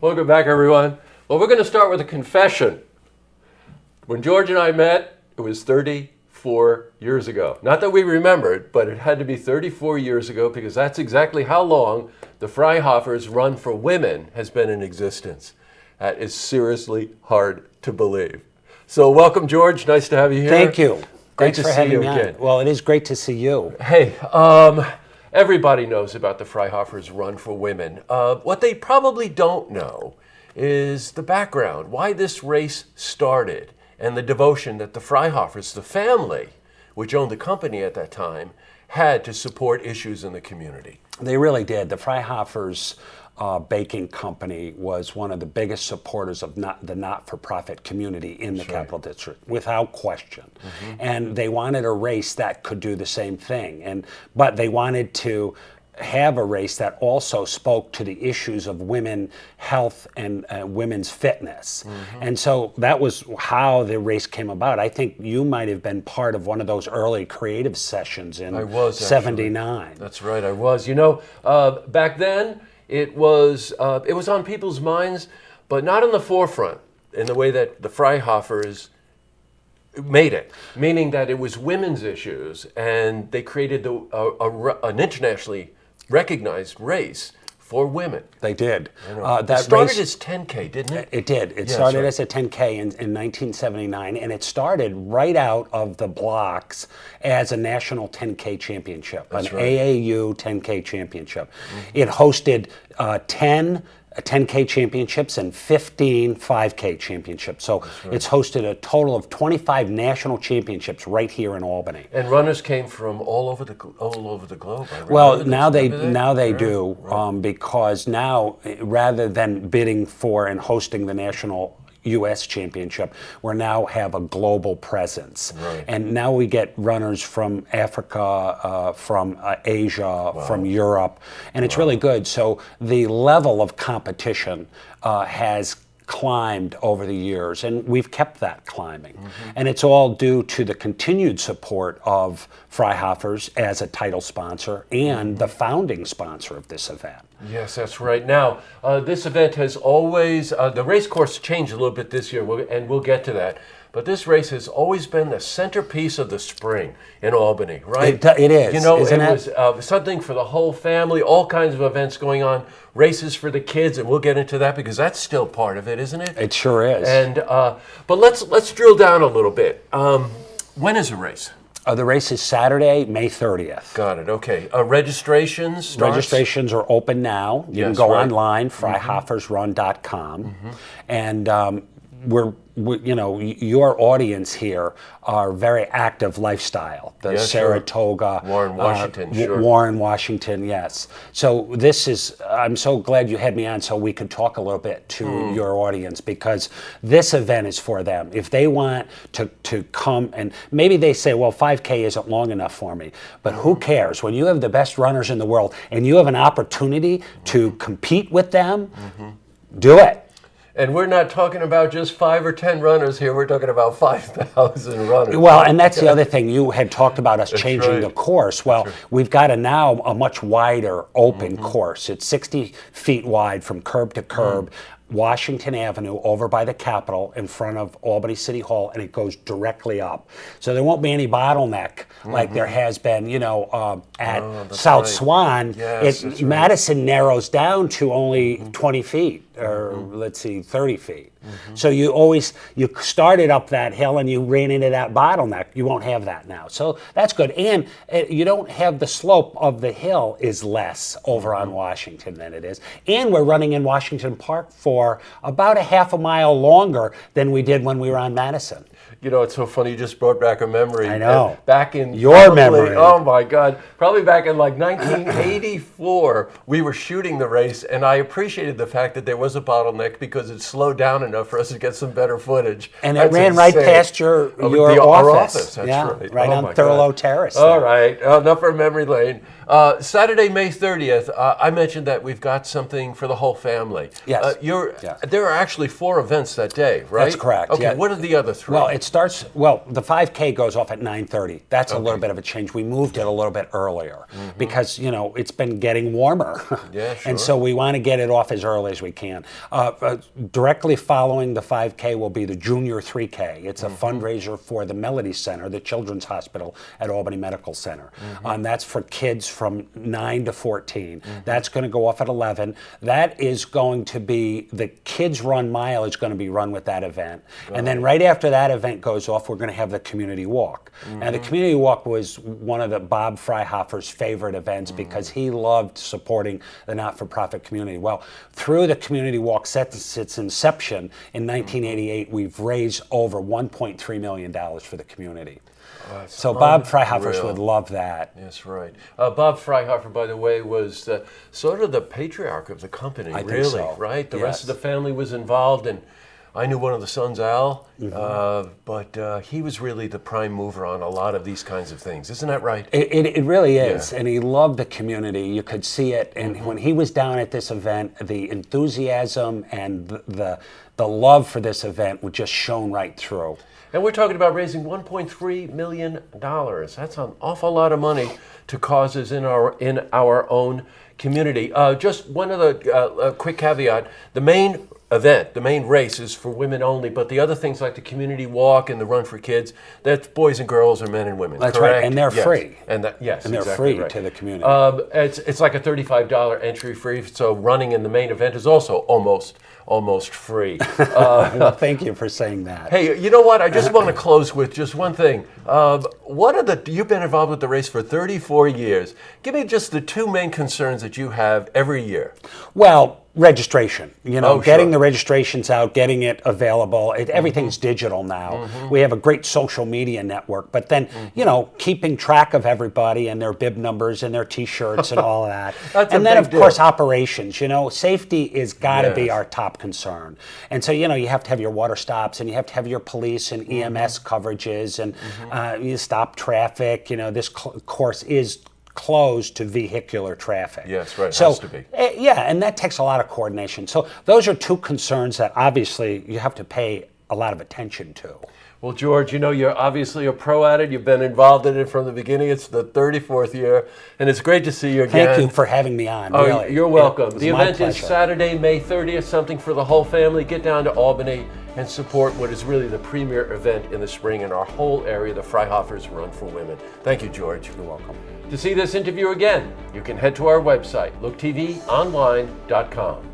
Welcome back, everyone. Well, we're going to start with a confession. When George and I met, it was 34 years ago. Not that we remembered, but it had to be 34 years ago because that's exactly how long the Freihofer's Run for Women has been in existence. That is seriously hard to believe. So welcome, George. Nice to have you here. Thank you. Great to see you again. Well, it is great to see you. Hey, everybody knows about the Freihofer's Run for Women. What they probably don't know is the background, why this race started, and the devotion that the Freihofers, the family, which owned the company at that time, had to support issues in the community. They really did. The Freihofers baking company was one of the biggest supporters of the not-for-profit community in the Capital District, without question. Mm-hmm. And they wanted a race that could do the same thing. But they wanted to have a race that also spoke to the issues of women health and women's fitness. Mm-hmm. And so that was how the race came about. I think you might have been part of one of those early creative sessions in '79. That's right, I was. You know, back then, it was on people's minds, but not in the forefront in the way that the Freihofers made it, meaning that it was women's issues, and they created an internationally recognized race for women. They did. It started as 10K, didn't it? It did. It started as a 10K in 1979, and it started right out of the blocks as a national 10K championship, AAU 10K championship. Mm-hmm. It hosted 10 10K championships and 15 5K championships. So It's hosted a total of 25 national championships right here in Albany. And runners came from all over the globe. Well, now they do, because now, rather than bidding for and hosting the national U.S. championship, we now have a global presence. Right. And now we get runners from Africa, from Asia, from Europe, and it's really good. So the level of competition has climbed over the years, and we've kept that climbing. Mm-hmm. And it's all due to the continued support of Freihofer's as a title sponsor and the founding sponsor of this event. Yes, that's right. Now, this event has always, the race course changed a little bit this year, and we'll get to that. But this race has always been the centerpiece of the spring in Albany, right? It is. You know, it was something for the whole family, all kinds of events going on, races for the kids, and we'll get into that because that's still part of it, isn't it? It sure is. And but let's drill down a little bit. When is the race? The race is Saturday, May 30th. Got it. Okay. Registrations are open now. You can go online, freihofersrun.com, and your audience here are very active lifestyle. The Saratoga, Warren, Washington, Warren, Washington, yes. So I'm so glad you had me on so we could talk a little bit to your audience, because this event is for them. If they want to come, and maybe they say, well, 5K isn't long enough for me, but who cares? When you have the best runners in the world and you have an opportunity to compete with them, do it. And we're not talking about just 5 or 10 runners here. We're talking about 5,000 runners. Well, and that's the other thing. You had talked about us changing the course. Well, we've got now a much wider open course. It's 60 feet wide from curb to curb. Washington Avenue over by the Capitol in front of Albany City Hall, and it goes directly up. So there won't be any bottleneck like there has been, at South Swan. Yes, Madison narrows down to only 20 feet, or let's see, 30 feet. So you started up that hill and you ran into that bottleneck. You won't have that now. So that's good. And you don't have the slope of the hill is less over on Washington than it is. And we're running in Washington Park for about a half a mile longer than we did when we were on Madison. You know, it's so funny. You just brought back a memory. I know. Back in your memory. Oh my God! Probably back in like 1984, we were shooting the race, and I appreciated the fact that there was a bottleneck because it slowed down enough for us to get some better footage. And it ran right past your office. office. That's right. Right on Thurlow Terrace. All right. Enough for memory lane. Saturday, May 30th, I mentioned that we've got something for the whole family. Yes. There are actually 4 events that day, right? That's correct. Okay, yeah. what are the other 3? Well, the 5K goes off at 9:30. That's a little bit of a change. We moved it a little bit earlier because, it's been getting warmer. Yeah, sure. And so we want to get it off as early as we can. Directly following the 5K will be the Junior 3K. It's a fundraiser for the Melody Center, the Children's Hospital at Albany Medical Center. And that's for kids from 9 to 14. That's going to go off at 11. That is going to be, the Kids Run Mile is going to be run with that event. And then right after that event goes off, we're going to have the Community Walk. Now, the Community Walk was one of the Bob Freihoffer's favorite events because he loved supporting the not-for-profit community. Well, through the Community Walk since its inception in 1988, we've raised over $1.3 million for the community. So Bob Freihoffer would love that. Yes, right. Bob Freihoffer, by the way, was sort of the patriarch of the company, I really, think so. right? The Yes. rest of the family was involved, and I knew one of the sons, Al, but he was really the prime mover on a lot of these kinds of things. Isn't that right? It really is, Yeah. and he loved the community. You could see it, and when he was down at this event, the enthusiasm and the love for this event would just shone right through. And we're talking about raising $1.3 million. That's an awful lot of money to causes in our own community. Just one other quick caveat. The main event, the main race is for women only, but the other things like the Community Walk and the Run for Kids, that's boys and girls or men and women, That's correct? right, and they're Yes. free. And they're they're exactly free right. to the community. It's like a $35 entry fee, so running in the main event is also almost free. Well, thank you for saying that. Hey, you know what? I just want to close with just one thing. You've been involved with the race for 34 years. Give me just the 2 main concerns that you have every year. Well, registration. Getting sure. the registrations out, getting it available. Everything's digital now. We have a great social media network, but then, keeping track of everybody and their bib numbers and their T-shirts and all of that. That's and a then, big of course, deal. operations. Safety is got to be Yes. our top concern. And so, you have to have your water stops and you have to have your police and EMS coverages and you stop traffic. This course is closed to vehicular traffic. Yes, right. So, Has to be. yeah, and that takes a lot of coordination. So those are 2 concerns that obviously you have to pay a lot of attention to. Well, George, you're obviously a pro at it. You've been involved in it from the beginning. It's the 34th year, and it's great to see you again. Thank you for having me on. Oh, really. you're welcome. It was The my event is pleasure. Saturday, May 30th, something for the whole family. Get down to Albany and support what is really the premier event in the spring in our whole area, the Freihoffers Run for Women. Thank you, George. You're welcome. To see this interview again, you can head to our website, looktvonline.com.